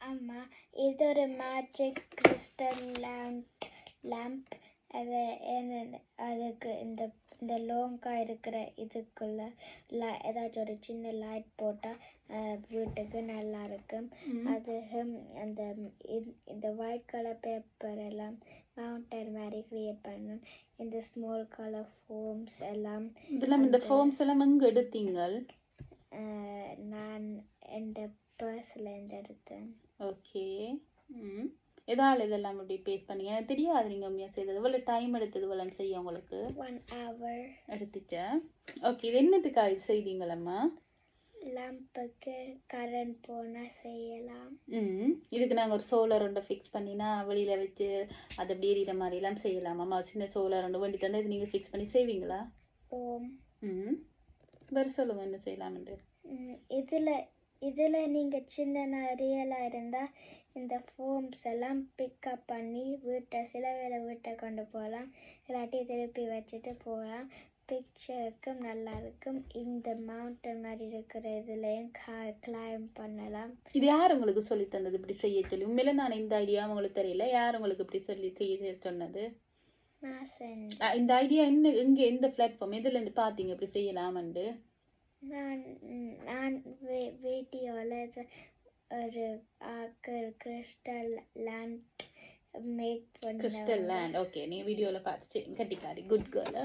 ஆமா, இது ஒரு மேஜிக் கிறிஸ்டல் லேம்ப். அது அதுக்கு இந்த இந்த லோங்கா இருக்கிற இதுக்குள்ள ஏதாச்சும் ஒரு சின்ன லைட் போட்டால் வீட்டுக்கு நல்லா இருக்கும். அது அந்த இந்த ஒயிட் கலர் பேப்பர் எல்லாம் மவுண்டன் மாதிரி கிரியேட் பண்ணணும். இந்த ஸ்மால் கலர் ஃபோம்ஸ் எல்லாம் இந்த ஃபோம்ஸ் எல்லாம் எங்கே எடுத்தீங்க? நான் எந்த பர்ஸில் இருந்து எடுத்தேன். ஓகே. எதால் இதெல்லாம் அப்படி பேஸ் பண்ணீங்க? எனக்கு தெரியாது நீங்கள் உண்மையாக செய்தது. இவ்வளோ டைம் எடுத்தது இவ்வளோ செய்ய உங்களுக்கு? 1 hour எடுத்துச்சேன். ஓகே, இது என்னத்துக்காக இது செய்தீங்களம்மா? லேம்புக்கு கரண்ட் போனால் செய்யலாம். இதுக்கு நாங்கள் ஒரு சோலார் ஒன்றை ஃபிக்ஸ் பண்ணினா வெளியில் வச்சு அதை அப்படி எறிகிற மாதிரிலாம் செய்யலாமாம்மா? சின்ன சோலார் ஒன்று வேண்டி தந்தால் இது நீங்கள் ஃபிக்ஸ் பண்ணி செய்வீங்களா? ஓம். வேறு சொல்லுங்கள் என்ன செய்யலாம்ன்ட்டு. இதில் நீங்கள் சின்ன ரியலாக இருந்தால் இந்த ஃபோம்ஸ் எல்லாம் பிக்கப் பண்ணி சில வேளை வீட்டை கொண்டு போகலாம், இல்லாட்டி திருப்பி வச்சுட்டு போகலாம். பிக்சருக்கும் நல்லா இருக்கும். இந்த மவுண்டன் மாதிரி இருக்கிற இதுலேயும் கிளைம் பண்ணலாம். இது யார் உங்களுக்கு சொல்லி தந்தது இப்படி செய்ய சொல்லி? உண்மையில நான் இந்த ஐடியா உங்களுக்கு தெரியல. யார் உங்களுக்கு இப்படி சொல்லி செய்ய சொன்னது? இந்த ஐடியா எந்த பிளாட்ஃபார்ம் எதுலேருந்து பார்த்தீங்க இப்படி செய்யலாமண்டு? நான் வீடியோவில் ஒரு கிறிஸ்டல் லேண்ட் மேக் பண்ண. Crystal land. ஓகே, நீ வீடியோவில் பார்த்து கட்டிக்காரி. Good girl.